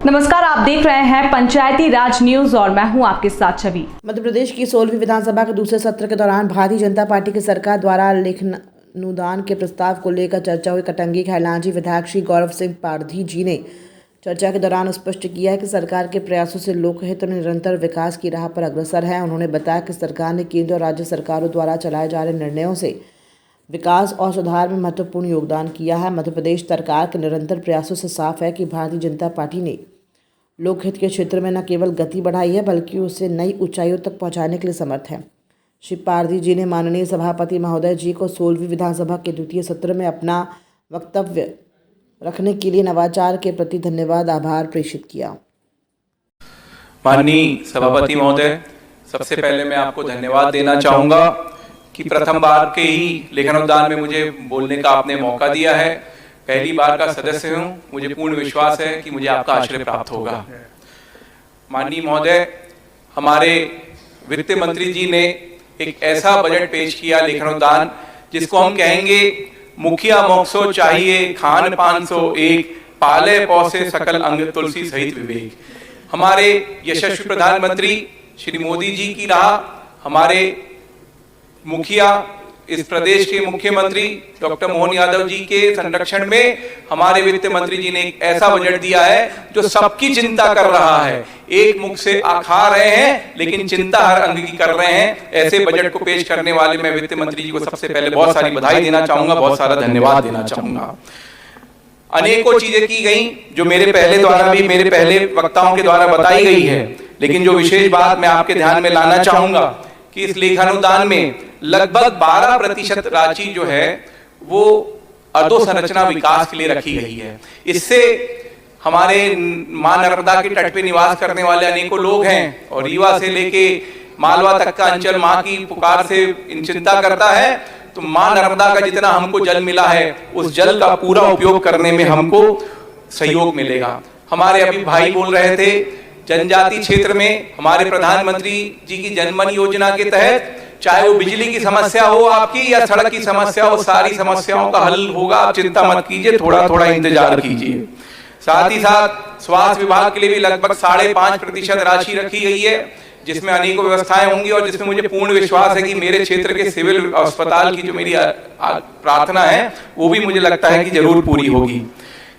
नमस्कार, आप देख रहे हैं पंचायती राज न्यूज और मैं हूं आपके साथ छवि। मध्य प्रदेश की 16वीं विधानसभा के दूसरे सत्र के दौरान भारतीय जनता पार्टी की सरकार द्वारा लेखानुदान के प्रस्ताव को लेकर चर्चा हुई। कटंगी खैलांजी विधायक श्री गौरव सिंह पारधी जी ने चर्चा के दौरान स्पष्ट किया है कि सरकार के प्रयासों से लोकहित और निरंतर विकास की राह पर अग्रसर है। उन्होंने बताया कि सरकार ने केंद्र और राज्य सरकारों द्वारा चलाए जा रहे निर्णयों से विकास और सुधार में महत्वपूर्ण योगदान किया है। मध्य प्रदेश सरकार के निरंतर प्रयासों से साफ है कि भारतीय जनता पार्टी ने लोकहित के क्षेत्र में न केवल गति बढ़ाई है बल्कि उसे नई ऊंचाइयों तक पहुंचाने के लिए समर्थ है। श्री पारधी जी ने माननीय सभापति महोदय जी को 16वीं विधानसभा के द्वितीय सत्र में अपना वक्तव्य रखने के लिए नवाचार के प्रति धन्यवाद आभार प्रेषित किया। माननीय सभापति महोदय, सबसे पहले मैं आपको धन्यवाद देना चाहूँगा कि प्रथम बार के ही लेखानुदान में मुझे बोलने का आपने मौका दिया है। पहली बार का सदस्य हूँ, मुझे पूर्ण विश्वास है कि मुझे आपका आश्रय प्राप्त होगा। माननीय महोदय, हमारे वित्त मंत्री जी ने एक ऐसा बजट पेश किया लेखानुदान जिसको हम कहेंगे मुखिया मोक्षो चाहिए खान 501 पाले पौसे सकल अंग तुलसी सहित विवेक। हमारे यशस्वी प्रधानमंत्री श्री मोदी जी की राह, हमारे मुखिया इस प्रदेश के मुख्यमंत्री डॉक्टर मोहन यादव जी के संरक्षण में हमारे वित्त मंत्री जी ने एक ऐसा बजट दिया है जो सबकी चिंता कर रहा है। एक मुख से खा रहे हैं लेकिन चिंता हर अंग की कर रहे हैं। ऐसे बजट को पेश करने वाले मैं वित्त मंत्री जी को सबसे पहले बहुत सारी बधाई देना चाहूंगा, बहुत सारा धन्यवाद देना चाहूंगा। अनेकों चीजें की गई जो मेरे पहले वक्ताओं के द्वारा बताई गई है, लेकिन जो विशेष बात मैं आपके ध्यान में लाना चाहूंगा कि इस लेखानुदान में लगभग 12% राशि जो है वो अधोसंरचना विकास के लिए रखी गई है। इससे हमारे मां नर्मदा के तट पे निवास करने वाले अनेकों लोग हैं और रीवा से लेके मालवा तक का अंचल मां की पुकार से चिंता करता है। तो मां नर्मदा का जितना हमको जल मिला है उस जल का पूरा उपयोग करने में हमको सहयोग मिलेगा। हमारे अभी भाई बोल रहे थे, जनजाति क्षेत्र में हमारे प्रधानमंत्री जी की जनमन योजना के तहत चाहे वो बिजली की समस्या हो आपकी या सड़क की समस्या हो, सारी समस्याओं का हल होगा। आप चिंता मत कीजिए, थोड़ा थोड़ा इंतजार कीजिए। साथ ही साथ स्वास्थ्य विभाग के लिए भी लगभग 5.5% राशि रखी गई है, जिसमें अनेकों व्यवस्थाएं होंगी और जिसमें मुझे पूर्ण विश्वास है कि मेरे क्षेत्र के सिविल अस्पताल की जो मेरी प्रार्थना है वो भी मुझे लगता है कि जरूर पूरी होगी।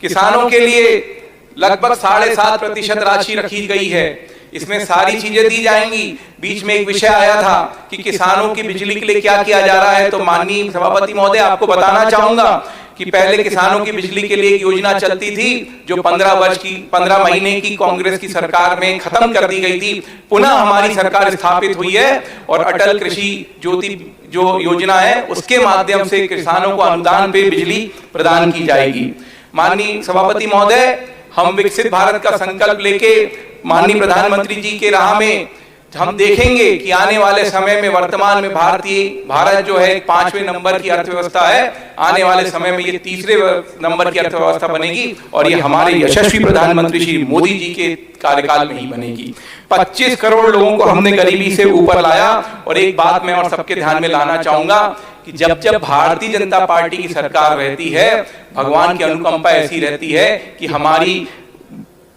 किसानों के लिए लगभग 7.5% राशि रखी गई है, इसमें सारी चीजें दी जाएंगी। बीच में एक विषय आया था कि किसानों की बिजली के लिए क्या किया जा रहा है, तो माननीय सभापति महोदय आपको बताना चाहूंगा कि पहले किसानों की बिजली के लिए एक योजना चलती थी जो 15 महीने की कांग्रेस की सरकार में खत्म कर दी गई थी। पुनः हमारी सरकार स्थापित हुई है और अटल कृषि ज्योति जो योजना है उसके माध्यम से किसानों को अनुदान पे बिजली प्रदान की जाएगी। माननीय सभापति महोदय, हम विकसित भारत का संकल्प लेके माननीय प्रधानमंत्री जी के राह में हम देखेंगे कि आने वाले समय में वर्तमान में भारत जो है 5वें नंबर की अर्थव्यवस्था है, आने वाले समय में ये 3रे नंबर की अर्थव्यवस्था बनेगी और ये हमारे यशस्वी प्रधानमंत्री श्री मोदी जी के कार्यकाल में ही बनेगी। 25 करोड़ लोगों को हमने गरीबी से ऊपर लाया। और एक बात मैं और सबके ध्यान में लाना चाहूंगा कि जब जब भारतीय जनता पार्टी की सरकार रहती है, भगवान की अनुकंपा ऐसी रहती है कि हमारी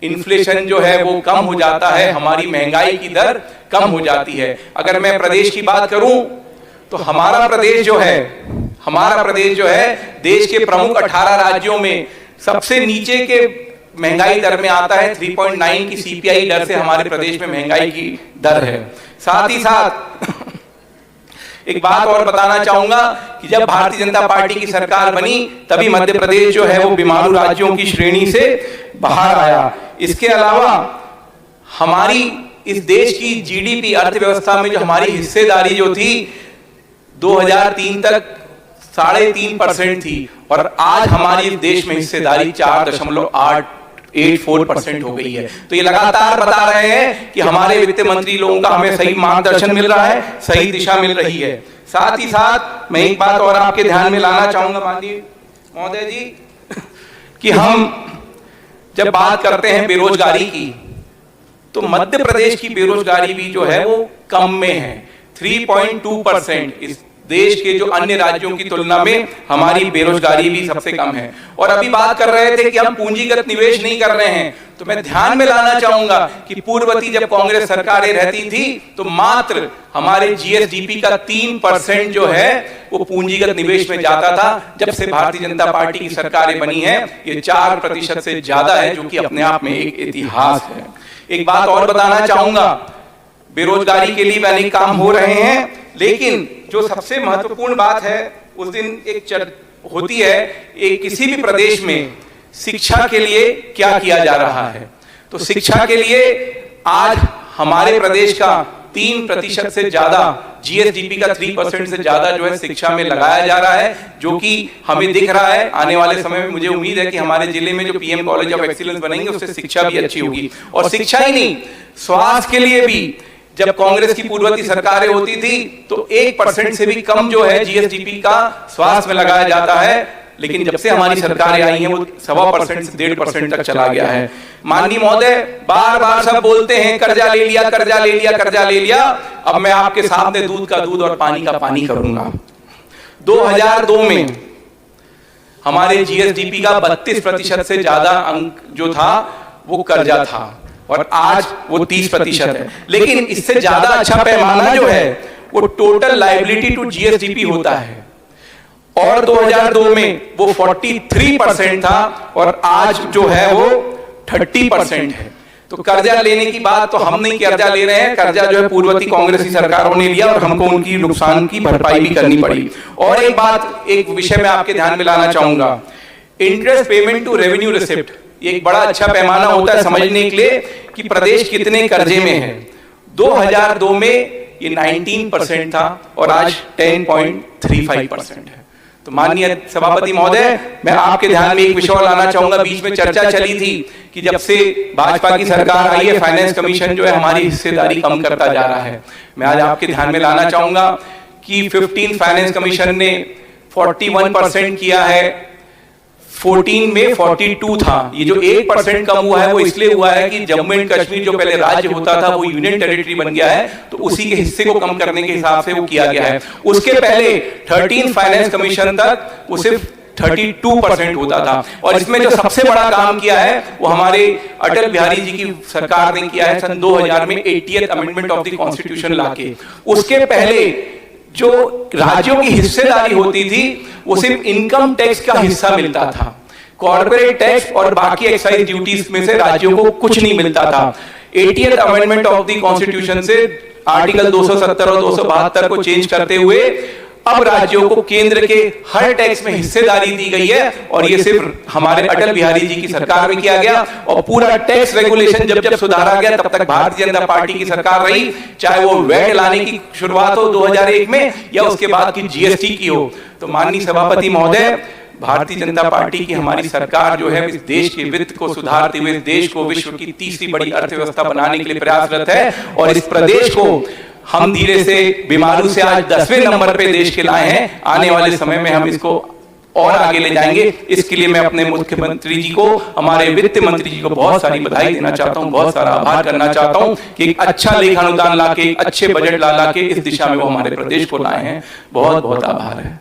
इन्फ्लेशन जो है वो कम हो जाता है, हमारी महंगाई की दर कम हो जाती है। अगर मैं प्रदेश की बात करूं तो हमारा प्रदेश जो है देश के प्रमुख 18 राज्यों में सबसे नीचे के महंगाई दर में आता है। 3.9 की सीपीआई दर से हमारे प्रदेश में महंगाई की दर है। साथ ही साथ एक बात और बताना चाहूंगा कि जब भारतीय जनता पार्टी की सरकार बनी तभी मध्य प्रदेश जो है वो बीमारू राज्यों की श्रेणी से बाहर आया। इसके अलावा हमारी इस देश की जीडीपी अर्थव्यवस्था में जो हमारी हिस्सेदारी जो थी 2003 तक 3.5% थी और आज हमारी इस देश में हिस्सेदारी 4.84% हो गई है। तो ये लगातार बता रहे हैं कि हमारे वित्त मंत्री लोगों का हमें सही मार्गदर्शन मिल रहा है, सही दिशा मिल रही है। साथ ही साथ मैं एक बात और आपके ध्यान में लाना चाहूंगा माननीय महोदय जी कि हम जब बात करते हैं बेरोजगारी की तो मध्य प्रदेश की बेरोजगारी भी जो है वो कम में है। 3.2% इस देश के जो अन्य राज्यों की तुलना में हमारी बेरोजगारी भी सबसे कम है। और अभी बात कर रहे थे कि हम पूंजीगत निवेश नहीं कर रहे हैं, तो मैं ध्यान में लाना चाहूंगा कि पूर्ववर्ती जब कांग्रेस सरकारें रहती थी तो मात्र हमारे जीएसडीपी का 3% जो है वो पूंजीगत निवेश में जाता था। जब से भारतीय जनता पार्टी की सरकारें बनी है ये 4% से ज्यादा है, जो कि अपने आप में एक इतिहास है। एक बात और बताना चाहूंगा, बेरोजगारी के लिए अनेक काम हो रहे हैं, लेकिन जो सबसे महत्वपूर्ण बात है उस दिन एक होती है एक किसी भी प्रदेश में शिक्षा के लिए क्या किया जा रहा है। तो शिक्षा के लिए आज हमारे प्रदेश का 3% से ज्यादा जीएसडीपी का 3% से ज्यादा जो है शिक्षा में लगाया जा रहा है, जो कि हमें दिख रहा है। आने वाले समय में मुझे उम्मीद है कि हमारे जिले में जो पीएम कॉलेज ऑफ एक्सीलेंस बनेंगे उससे शिक्षा भी अच्छी होगी। और शिक्षा ही नहीं, स्वास्थ्य के लिए भी जब कांग्रेस की पूर्ववर्ती सरकारें होती थी तो 1% से भी कम जो है जीएसडीपी का स्वास्थ्य में लगाया जाता है, लेकिन जब से हमारी सरकारें आई हैं वो 1.25% से 1.5% तक चला गया है। माननीय महोदय, बार बार सब बोलते हैं कर्जा ले लिया, कर्जा ले लिया, कर्जा ले लिया। अब मैं आपके सामने दूध का दूध और पानी का पानी करूंगा। 2002 में हमारे जीएसडीपी का 32% से ज्यादा अंक जो था वो कर्जा था, और आज वो 30% है। लेकिन इससे ज्यादा अच्छा पैमाना जो है वो टोटल लायबिलिटी टू जीएसडीपी होता है, और 2002 में वो 43% था और आज जो है वो 30% है। तो कर्जा लेने की बात तो हम नहीं कर्जा ले रहे हैं, कर्जा जो है पूर्ववर्ती कांग्रेसी सरकारों ने लिया और हमको उनकी नुकसान की भरपाई भी करनी पड़ी। और एक बात, एक विषय में आपके ध्यान में लाना चाहूंगा, interest payment to revenue receipt, ये एक बड़ा अच्छा पैमाना होता है समझने के लिए कि प्रदेश कितने कर्जे में है। 2002 में ये 19% था और आज 10.35% है। तो माननीय सभापति महोदय, मैं आपके ध्यान में एक विषय और लाना चाहूंगा। बीच में चर्चा चली थी कि जब से भाजपा की सरकार आई है फाइनेंस कमीशन जो है हमारी हिस्सेदारी कम करता जा रहा है। मैं आज आपके ध्यान में लाना चाहूंगा कि 15 फाइनेंस कमीशन ने 41% किया है, 14 में 42 था। ये जो 1% कम हुआ है वो इसलिए हुआ है कि जम्मू एंड कश्मीर जो पहले राज्य होता था वो यूनियन टेरिटरी बन गया है, तो उसी के हिस्से को कम करने के हिसाब से वो किया गया है। उसके पहले 13 फाइनेंस कमीशन तक वो सिर्फ 32% होता था। और इसमें जो सबसे बड़ा काम किया है वो हमारे अटल बिहारी जी की सरकार ने किया है सन 2000 में 80th amendment of the constitution लाके। उसके पहले जो राज्यों की हिस्सेदारी होती थी वो सिर्फ इनकम टैक्स का हिस्सा मिलता था, कॉर्पोरेट टैक्स और बाकी एक्साइज ड्यूटीज में से राज्यों को कुछ नहीं मिलता था। 80th amendment of the constitution से आर्टिकल 270 और 272 को चेंज करते हुए अब राज्यों को केंद्र के हर टैक्स में हिस्सेदारी दी गई है, और ये सिर्फ हमारे अटल बिहारी जी की सरकार में किया गया। और पूरा टैक्स रेगुलेशन जब जब सुधारा गया तब तक भारतीय जनता पार्टी की सरकार रही, चाहे वो वैट लाने की शुरुआत हो 2001 में या उसके बाद की जीएसटी की हो। तो माननीय सभापति महोदय, भारतीय जनता पार्टी की हमारी सरकार जो है इस देश के वित्त को सुधारते हुए इस देश को विश्व की तीसरी बड़ी अर्थव्यवस्था बनाने के लिए प्रयासरत है, और इस प्रदेश को हम धीरे से बीमारू से आज 10वें नंबर पे देश के लाए हैं। आने वाले समय में हम इसको और आगे ले जाएंगे। इसके लिए मैं अपने मुख्यमंत्री जी को, हमारे वित्त मंत्री जी को बहुत सारी बधाई देना चाहता हूं, बहुत सारा आभार करना चाहता हूं कि एक अच्छा लेखानुदान लाके, अच्छे बजट ला के इस दिशा में वो हमारे प्रदेश को लाए हैं। बहुत बहुत आभार है।